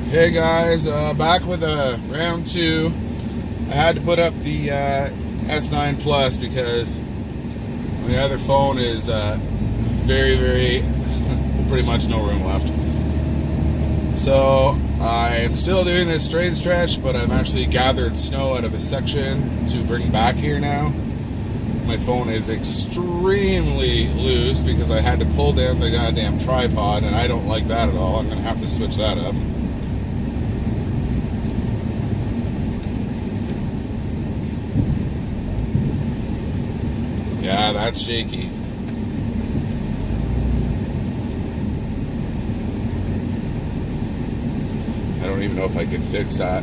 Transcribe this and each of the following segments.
Hey guys, back with round two. I had to put up the S9 Plus because my other phone is very, pretty much no room left. So I'm still doing this straight stretch, but I've actually gathered snow out of a section to bring back here now. My phone is extremely loose because I had to pull down the goddamn tripod, and I don't like that at all. I'm going to have to switch that up. Yeah, that's shaky. I don't even know if I can fix that.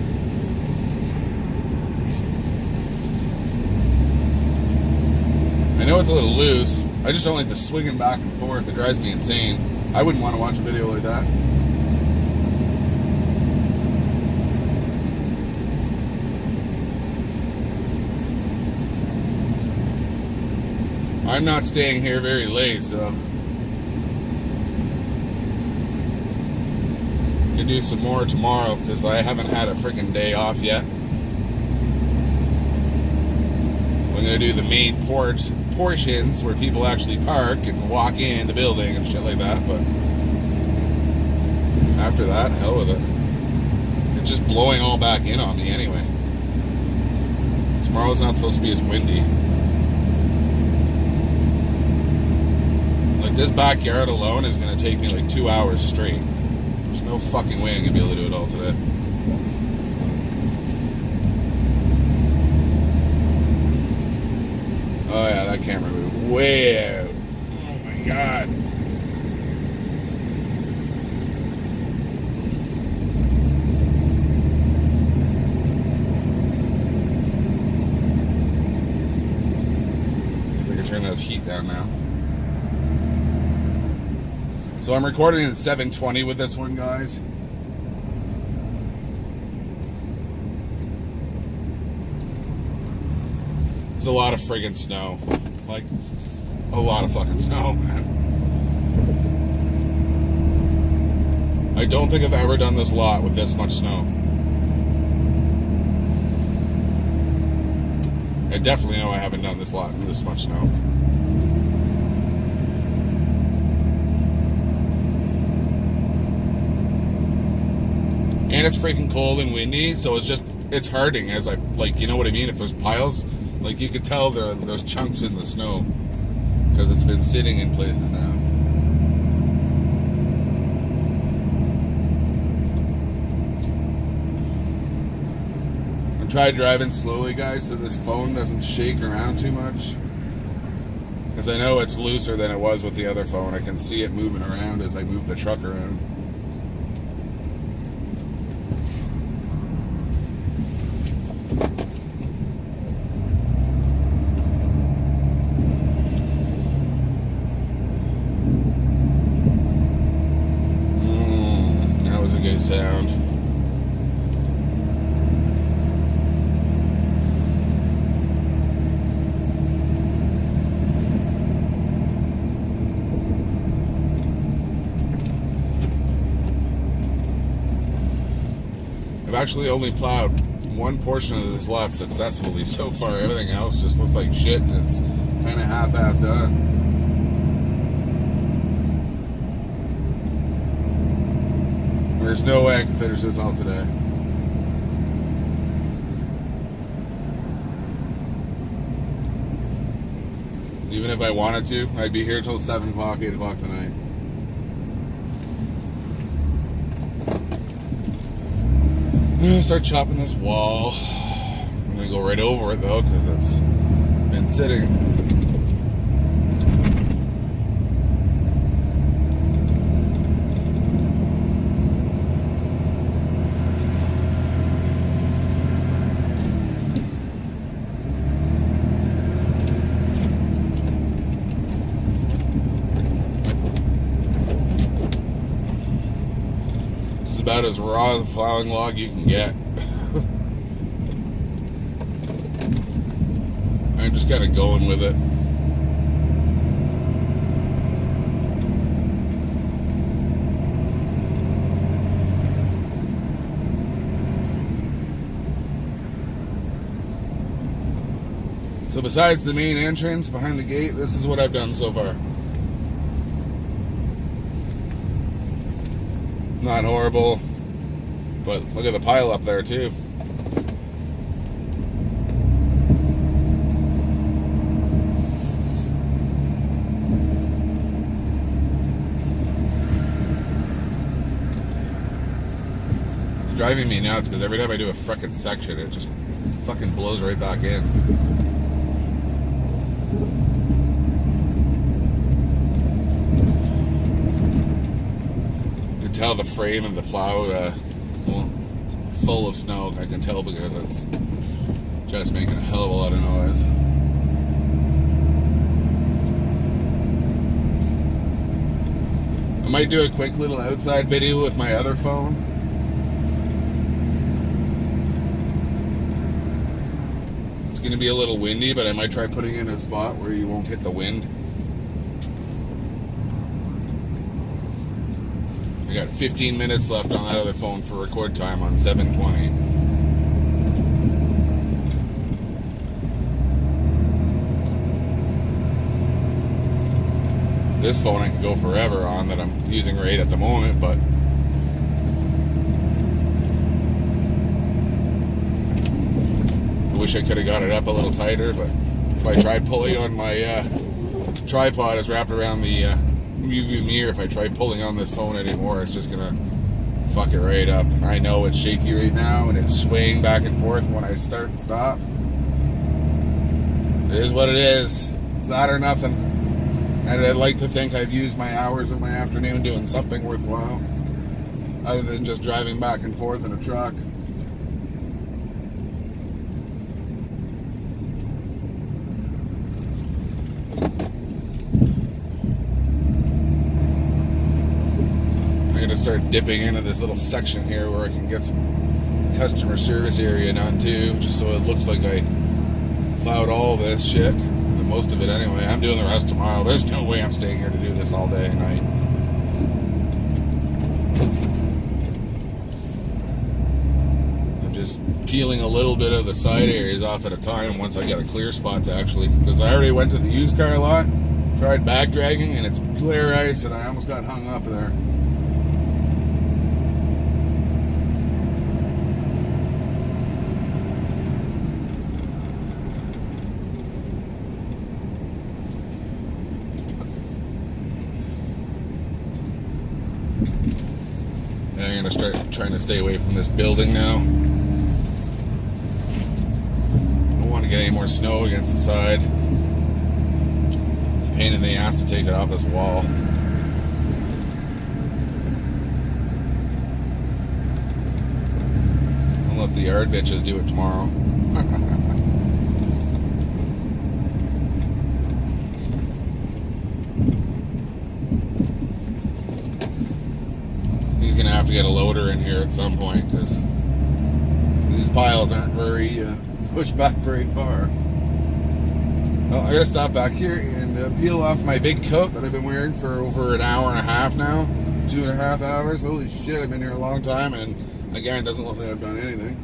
I know it's a little loose. I just don't like the swinging back and forth. It drives me insane. I wouldn't want to watch a video like that. I'm not staying here very late, so I can do some more tomorrow because I haven't had a freaking day off yet. I'm gonna do the main portions where people actually park and walk in the building and shit like that, but after that, hell with it. It's just blowing all back in on me anyway. Tomorrow's not supposed to be as windy. Like, this backyard alone is gonna take me like 2 hours straight. There's no fucking way I'm gonna be able to do it all today. Oh yeah, that camera moved way out. Oh my god. Guess I can turn this heat down now. So I'm recording in 720 with this one, guys. It's a lot of friggin' snow. Like, it's a lot of fucking snow, man. I don't think I've ever done this lot with this much snow. I definitely know I haven't done this lot with this much snow. And it's freaking cold and windy, so it's hurting as I, like, you know what I mean? If there's piles, like, you could tell there's chunks in the snow because it's been sitting in places now. I tried driving slowly, guys, so this phone doesn't shake around too much. Because I know it's looser than it was with the other phone. I can see it moving around as I move the truck around. Good sound. I've actually only plowed one portion of this lot successfully so far. Everything else just looks like shit, and it's kind of half-assed done. There's no way I can finish this all today. Even if I wanted to, I'd be here till 7 o'clock, 8 o'clock tonight. I'm gonna start chopping this wall. I'm gonna go right over it though, because it's been sitting. About as raw as a plowing log you can get. I'm just kind of going with it. So besides the main entrance behind the gate, this is what I've done so far. Not horrible, but look at the pile up there too. It's driving me nuts because every time I do a frickin' section, it just fucking blows right back in. Tell the frame of the plow full of snow. I can tell because it's just making a hell of a lot of noise. I might do a quick little outside video with my other phone. It's going to be a little windy, but I might try putting it in a spot where you won't hit the wind. I got 15 minutes left on that other phone for record time on 720. This phone I can go forever on that I'm using right at the moment, but I wish I could have got it up a little tighter, but if I tried pulling on my tripod, it's wrapped around the rearview mirror. If I try pulling on this phone anymore, it's just gonna fuck it right up. And I know it's shaky right now and it's swaying back and forth when I start and stop. It is what it is. It's that or nothing. And I'd like to think I've used my hours of my afternoon doing something worthwhile other than just driving back and forth in a truck. Start dipping into this little section here where I can get some customer service area done too, just so it looks like I plowed all this shit, and most of it anyway. I'm doing the rest tomorrow. There's no way I'm staying here to do this all day and night. I'm just peeling a little bit of the side areas off at a time once I get a clear spot to actually, because I already went to the used car lot, tried back dragging, and it's clear ice, and I almost got hung up there. I'm going to start trying to stay away from this building now. I don't want to get any more snow against the side. It's a pain in the ass to take it off this wall. I'll let the yard bitches do it tomorrow. Gonna have to get a loader in here at some point because these piles aren't very pushed back very far. Well, I gotta stop back here and peel off my big coat that I've been wearing for over an hour and a half now, 2.5 hours. Holy shit, I've been here a long time, and again, it doesn't look like I've done anything.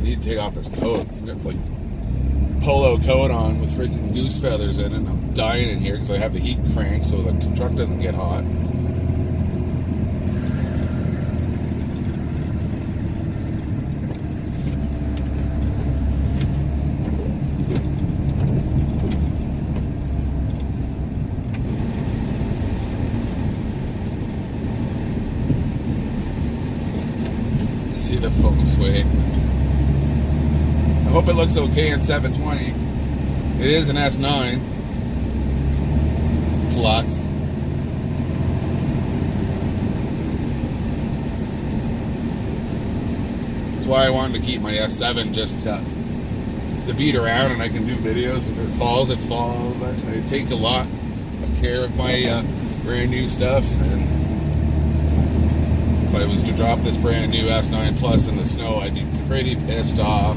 I need to take off this coat. I've got like polo coat on with freaking goose feathers in it, and I'm dying in here because I have the heat cranked so the truck doesn't get hot. See the feng shui. I hope it looks okay in 720. It is an S9 Plus. That's why I wanted to keep my S7 just to beat around, and I can do videos. If it falls, it falls. I take a lot of care of my brand new stuff, and if I was to drop this brand new S9 Plus in the snow, I'd be pretty pissed off.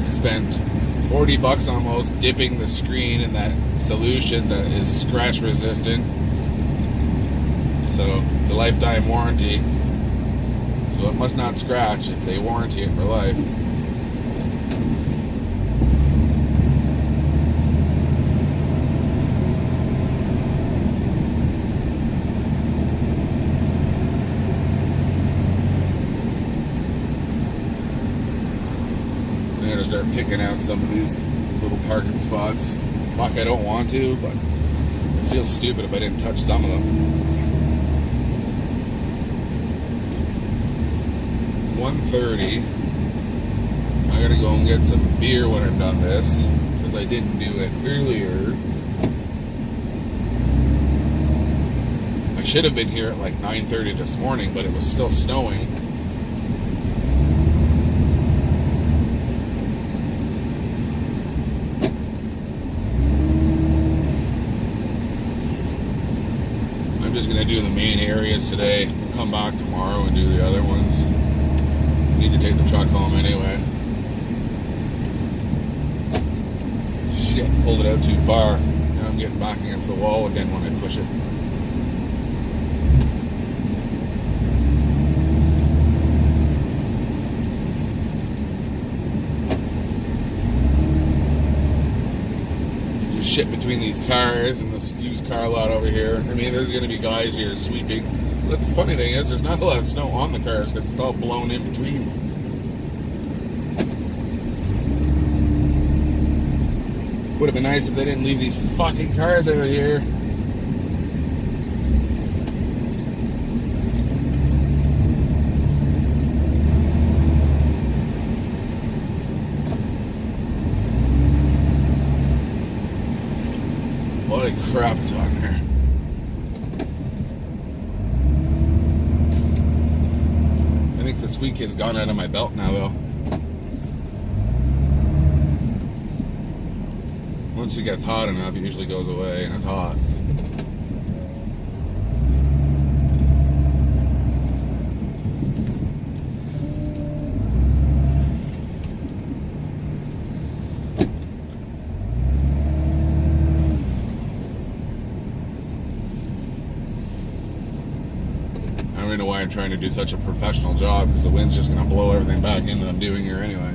Spent $40 almost dipping the screen in that solution that is scratch resistant. So the lifetime warranty. So it must not scratch if they warranty it for life. I'm gonna start picking out some of these little parking spots. Fuck, I don't want to, but it feels stupid if I didn't touch some of them. 1:30. I gotta go and get some beer when I'm done this, because I didn't do it earlier. I should have been here at like 9:30 this morning, but it was still snowing. I'm just gonna do the main areas today. Come back tomorrow and do the other ones. Need to take the truck home anyway. Shit, pulled it out too far. Now I'm getting back against the wall again when I push it. There's shit between these cars and this used car lot over here. I mean, there's going to be guys here sweeping. But the funny thing is, there's not a lot of snow on the cars because it's all blown in between. Would have been nice if they didn't leave these fucking cars out here. What a crap is on here. I think the squeak has gone out of my belt now, though. Once it gets hot enough, it usually goes away, and it's hot. I don't even know why I'm trying to do such a professional job, because the wind's just going to blow everything back in that I'm doing here anyway.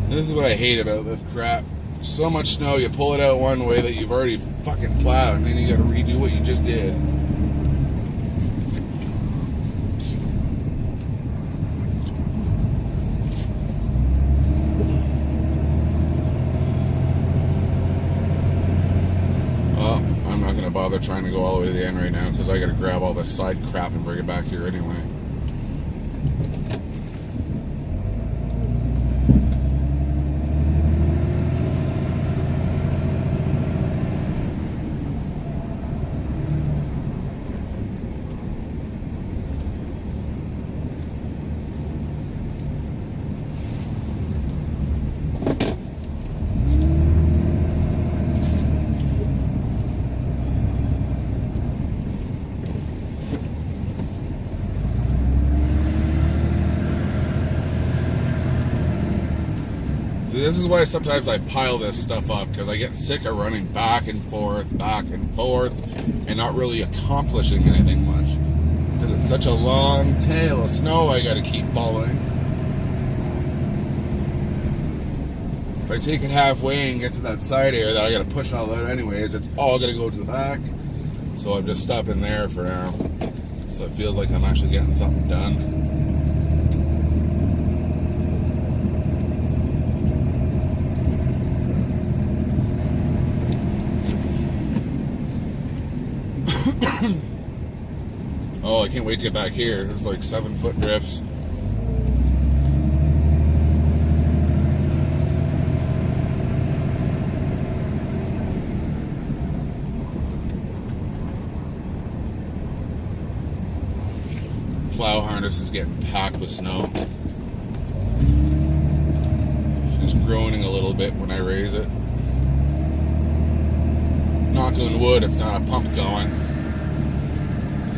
This is what I hate about this crap. So much snow, you pull it out one way that you've already fucking plowed, and then you gotta redo what you just did. Well, I'm not gonna bother trying to go all the way to the end right now, because I gotta grab all this side crap and bring it back here anyway. This is why sometimes I pile this stuff up, because I get sick of running back and forth, and not really accomplishing anything much. Because it's such a long tail of snow I gotta keep following. If I take it halfway and get to that side area that I gotta push all out anyways, it's all gonna go to the back. So I'm just stopping there for now. So it feels like I'm actually getting something done. Oh, I can't wait to get back here. There's like 7-foot drifts. Plow harness is getting packed with snow. It's groaning a little bit when I raise it. Knock on wood, it's not a pump going.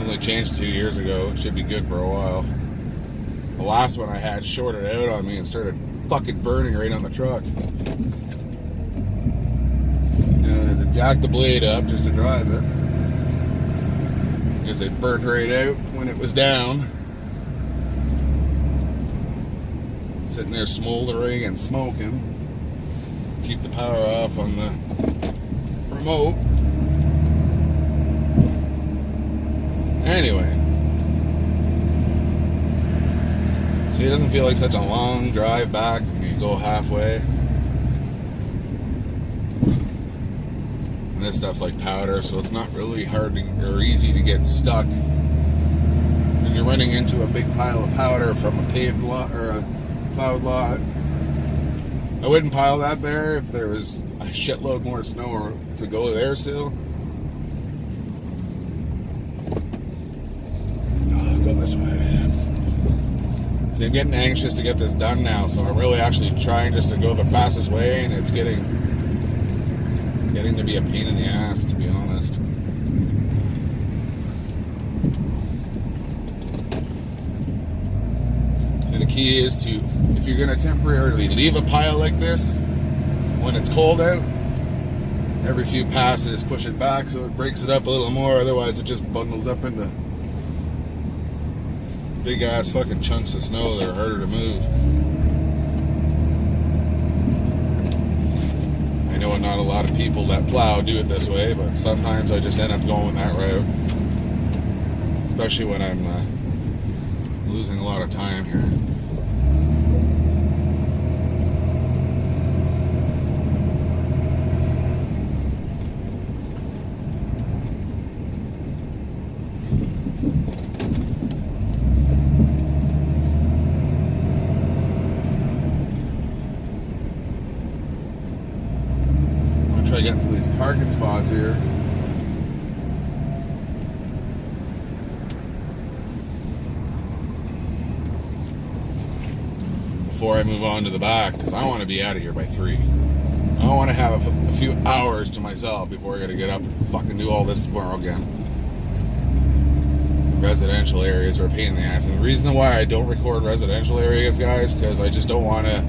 Only changed 2 years ago. It should be good for a while. The last one I had shorted out on me and started fucking burning right on the truck. And jack the blade up just to drive it, because it burned right out when it was down. Sitting there smoldering and smoking. Keep the power off on the remote. Anyway, so it doesn't feel like such a long drive back when you go halfway. And this stuff's like powder, so it's not really hard or easy to get stuck. When you're running into a big pile of powder from a paved lot or a plowed lot, I wouldn't pile that there if there was a shitload more snow to go there still. Oh, go this way. See, I'm getting anxious to get this done now, so I'm really actually trying just to go the fastest way, and it's getting to be a pain in the ass, to be honest. See, the key is to, if you're going to temporarily leave a pile like this when it's cold out, every few passes push it back so it breaks it up a little more, otherwise it just bundles up into big ass fucking chunks of snow that are harder to move. I know not a lot of people that plow do it this way, but sometimes I just end up going that route, especially when I'm losing a lot of time here. Try getting to these parking spots here. Before I move on to the back, because I want to be out of here by 3. I want to have a few hours to myself before I got to get up and fucking do all this tomorrow again. Residential areas are a pain in the ass, and the reason why I don't record residential areas, guys, because I just don't want to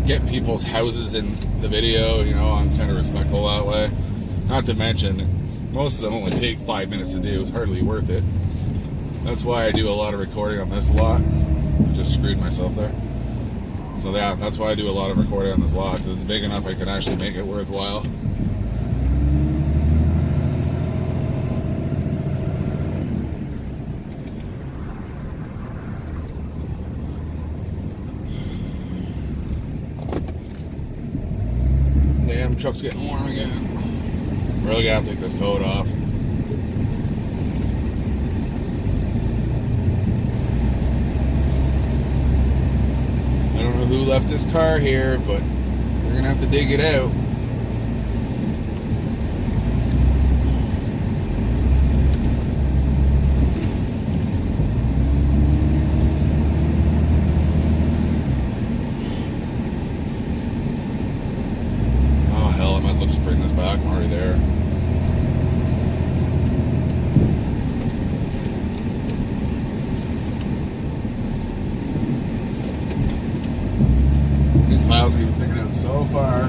get people's houses in the video. You know, I'm kind of respectful that way. Not to mention, most of them only take 5 minutes to do. It's hardly worth it. That's why I do a lot of recording on this lot. I just screwed myself there. So yeah, that's why I do a lot of recording on this lot, because it's big enough I can actually make it worthwhile. Damn, truck's getting warm again. Really gotta take this coat off. I don't know who left this car here, but we're gonna have to dig it out. I'll just bring this back. I'm already there. These piles are even sticking out so far.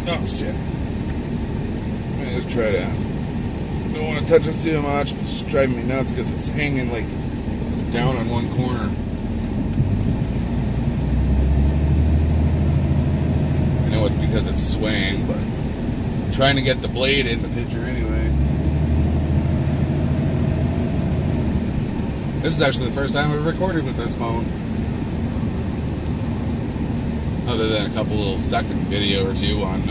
Oh shit. Let me just try to, don't want to touch this too much, but it's driving me nuts because it's hanging like down on one corner. I know it's because it's swaying, but I'm trying to get the blade in the picture anyway. This is actually the first time I've recorded with this phone. Other than a couple little second video or two on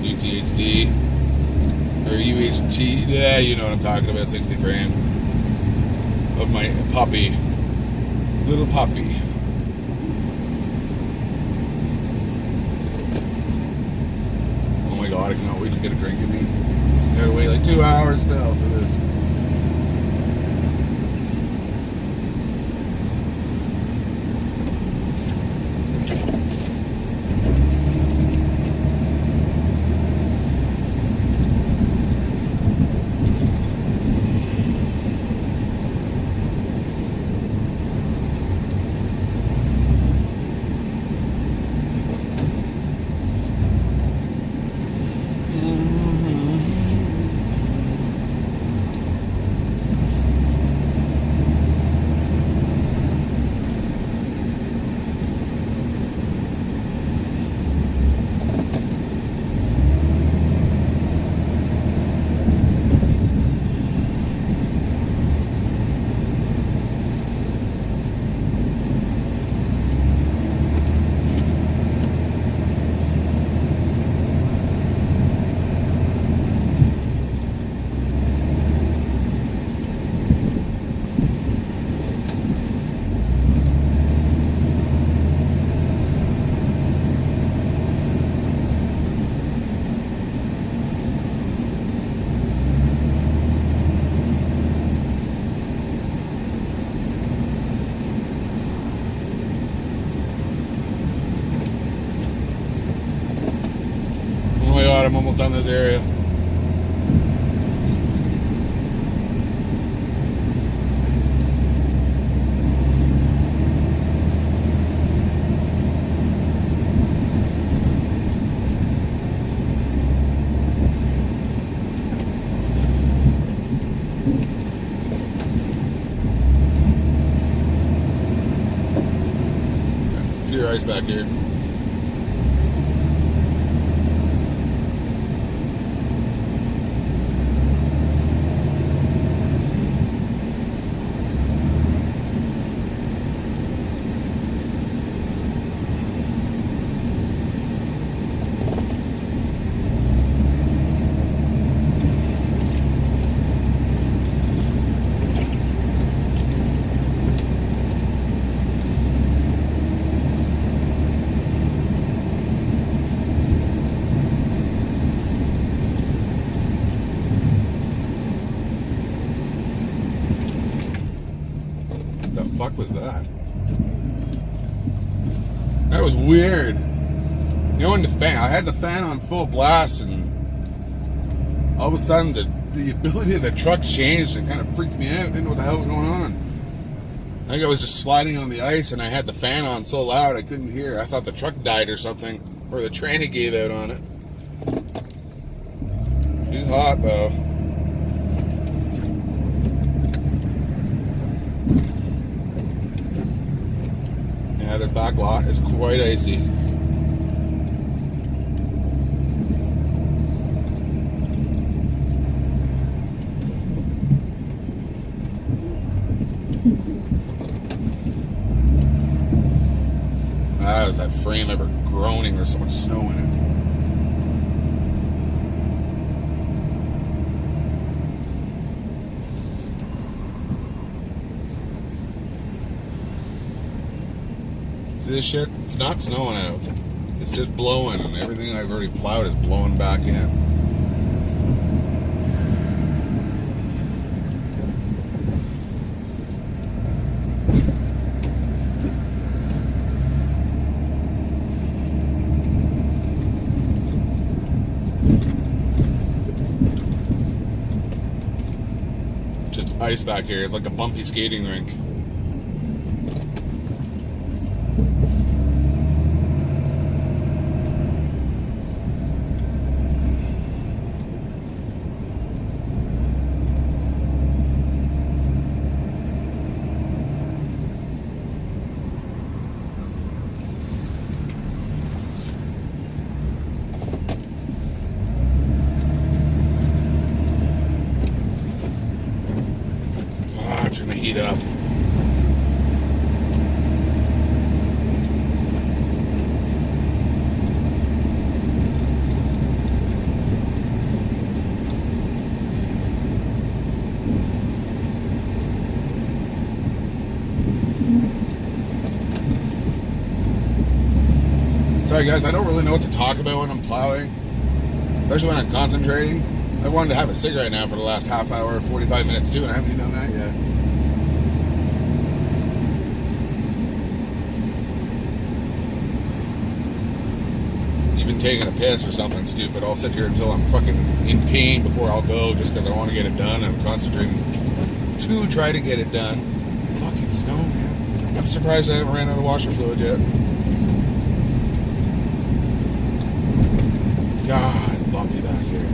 UTHD. or UHT. Yeah, you know what I'm talking about. 60 frames of my puppy, little puppy. Oh my god, I cannot wait to get a drink in me. I gotta wait like 2 hours still for this. Oh my god, I'm almost done this area. Pure ice back here. The fuck was that? That was weird. You know, when the fan, I had the fan on full blast, and all of a sudden the ability of the truck changed and kind of freaked me out. I didn't know what the hell was going on. I think I was just sliding on the ice, and I had the fan on so loud I couldn't hear. I thought the truck died or something, or the tranny gave out on it. She's hot though. Yeah, this back lot is quite icy. Ah, is that frame ever groaning? There's so much snow in it. See this shit? It's not snowing out. It's just blowing, and everything I've already plowed is blowing back in. Just ice back here. It's like a bumpy skating rink. Turn the heat up. Sorry guys, I don't really know what to talk about when I'm plowing, especially when I'm concentrating. I wanted to have a cigarette now for the last half hour, 45 minutes too, and I haven't even done that yet. Even taking a piss or something stupid, I'll sit here until I'm fucking in pain before I'll go, just because I want to get it done. I'm concentrating to try to get it done. Fucking snow, man. I'm surprised I haven't ran out of washer fluid yet. God, bumpy back here.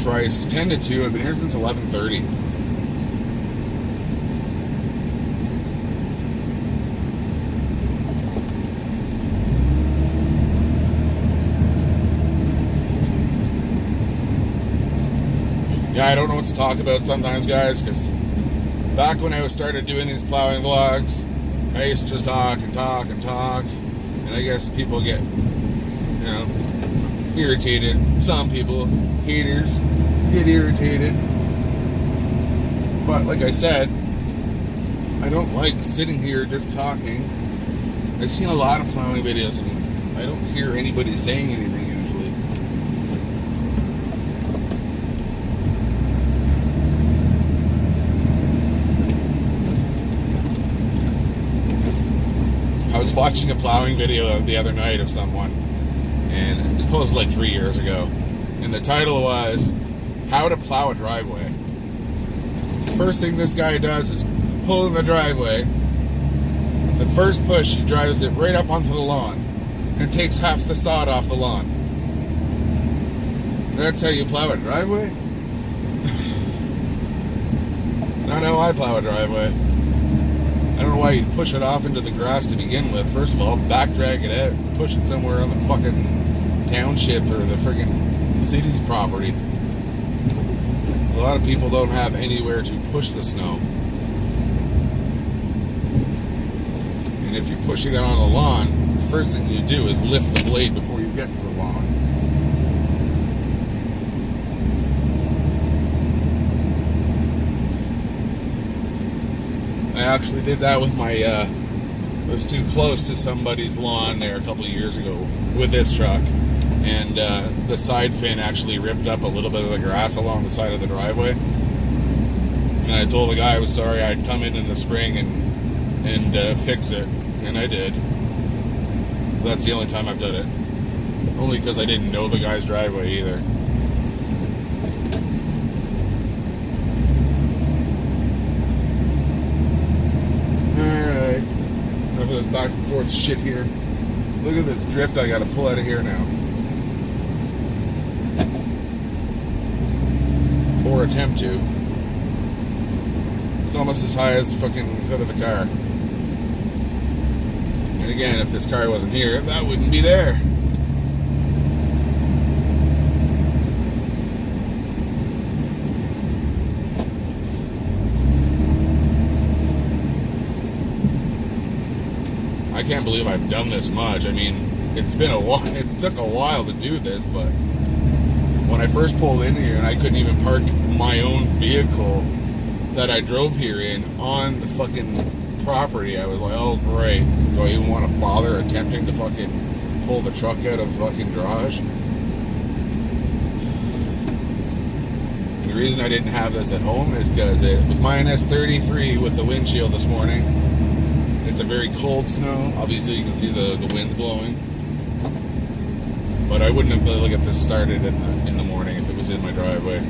Christ, it's 10 to 2. I've been here since 11:30. Yeah, I don't know what to talk about sometimes, guys, because back when I started doing these plowing vlogs, I used to just talk and talk and talk, and I guess people get, you know, irritated. Some people, haters, get irritated. But like I said, I don't like sitting here just talking. I've seen a lot of plowing videos, and I don't hear anybody saying anything usually. I was watching a plowing video the other night of someone, and it was posted like 3 years ago, and the title was How to Plow a Driveway. First thing this guy does is pull in the driveway. The first push, he drives it right up onto the lawn and takes half the sod off the lawn. That's how you plow a driveway? It's not how I plow a driveway. I don't know why you'd push it off into the grass to begin with. First of all, back drag it out, push it somewhere on the fucking township or the friggin' city's property. A lot of people don't have anywhere to push the snow. And if you're pushing it on the lawn, the first thing you do is lift the blade before you get to the lawn. I actually did that with my, I was too close to somebody's lawn there a couple of years ago with this truck. And the side fin actually ripped up a little bit of the grass along the side of the driveway. And I told the guy I was sorry I'd come in the spring and fix it. And I did. That's the only time I've done it. Only because I didn't know the guy's driveway either. Alright. Enough of this back and forth shit here. Look at this drift I gotta pull out of here now. Or attempt to. It's almost as high as the fucking hood of the car. And again, if this car wasn't here, that wouldn't be there. I can't believe I've done this much. I mean, it's been a while. It took a while to do this, but when I first pulled in here and I couldn't even park my own vehicle that I drove here in on the fucking property, I was like, oh great, do I even want to bother attempting to fucking pull the truck out of the fucking garage? The reason I didn't have this at home is because it was minus 33 with the windshield this morning. It's a very cold snow. Obviously you can see the wind's blowing. But I wouldn't have been able to get this started in the morning if it was in my driveway.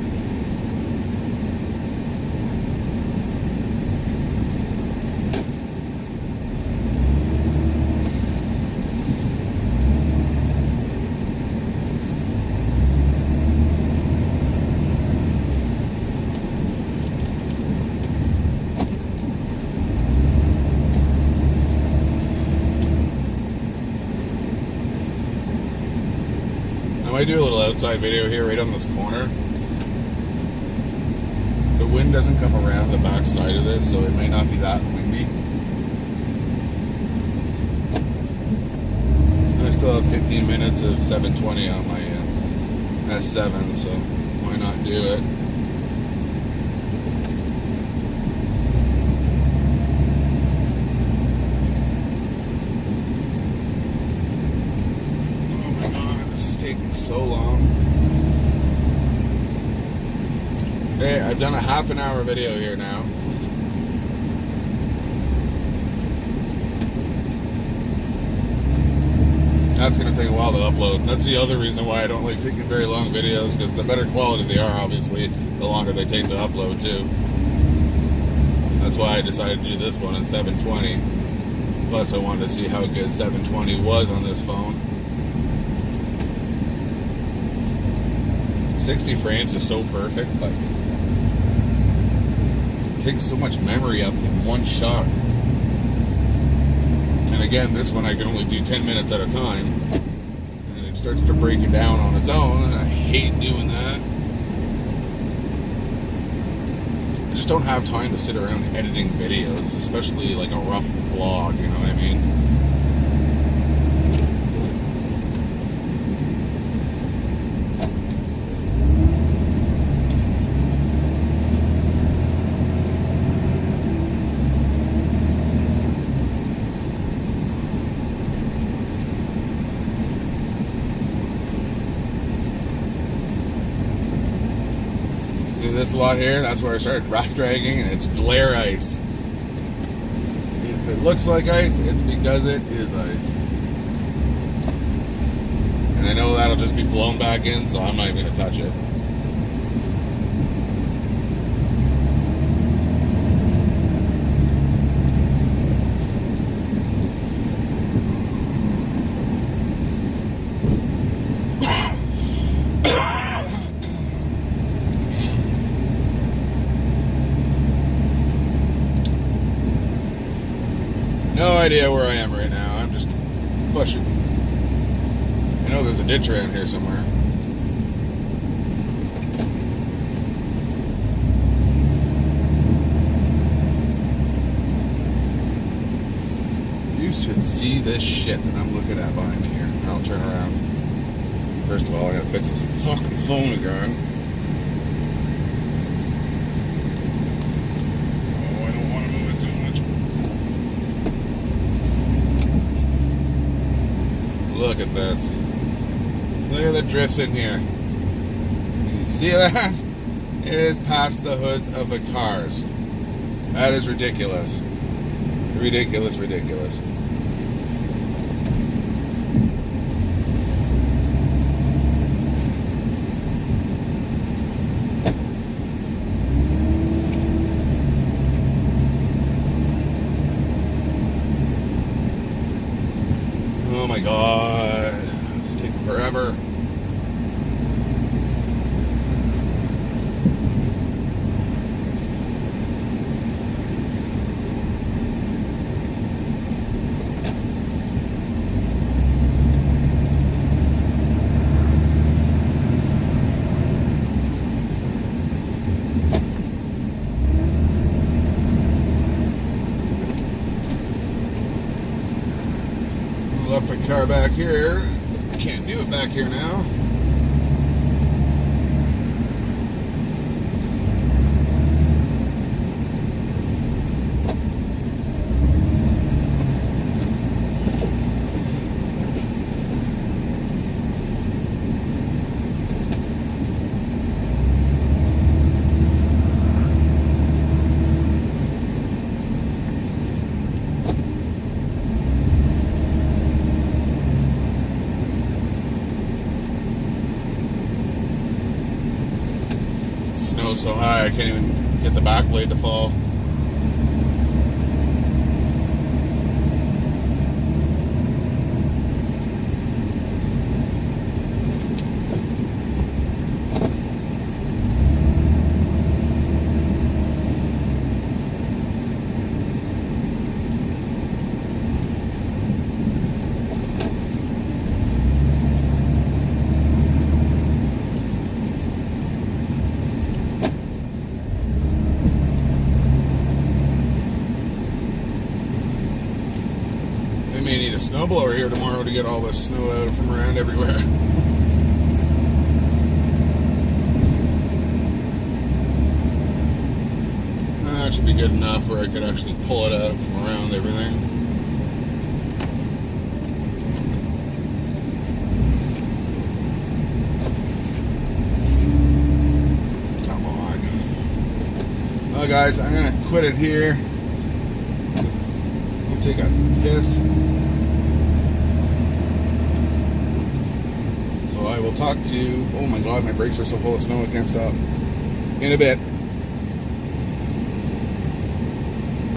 I might do a little outside video here right on this corner. The wind doesn't come around the back side of this, so it may not be that windy. I still still have 15 minutes of 720 on my S7, so why not do it? Oh my god, this is taking so long. Hey, I've done a half an hour video here now. That's going to take a while to upload. That's the other reason why I don't like taking very long videos, because the better quality they are, obviously, the longer they take to upload, too. That's why I decided to do this one in 720. Plus, I wanted to see how good 720 was on this phone. 60 frames is so perfect, but it takes so much memory up in one shot. And again, this one I can only do 10 minutes at a time. And it starts to break it down on its own, and I hate doing that. I just don't have time to sit around editing videos, especially like a rough vlog, you know what I mean? This lot here, that's where I started rock dragging, and it's glare ice. If it looks like ice, it's because it is ice. And I know that'll just be blown back in, so I'm not even gonna touch it. No idea where I am right now. I'm just pushing. I know there's a ditch around here somewhere. You should see this shit that I'm looking at behind me here. I'll turn around. First of all, I gotta fix this fucking phone again. Look at this. Look at the drifts in here. You see that? It is past the hoods of the cars. That is ridiculous. Ridiculous, ridiculous. Oh my god, it's taking forever. Left the car back here. Can't do it back here now. Snow's so high I can't even get the back blade to fall. may need a snowblower here tomorrow to get all this snow out from around everywhere. That should be good enough where I could actually pull it out from around everything. Come on. Well, guys, I'm going to quit it here. I'll take a piss. So I will talk to you. Oh my God, my brakes are so full of snow I can't stop. In a bit.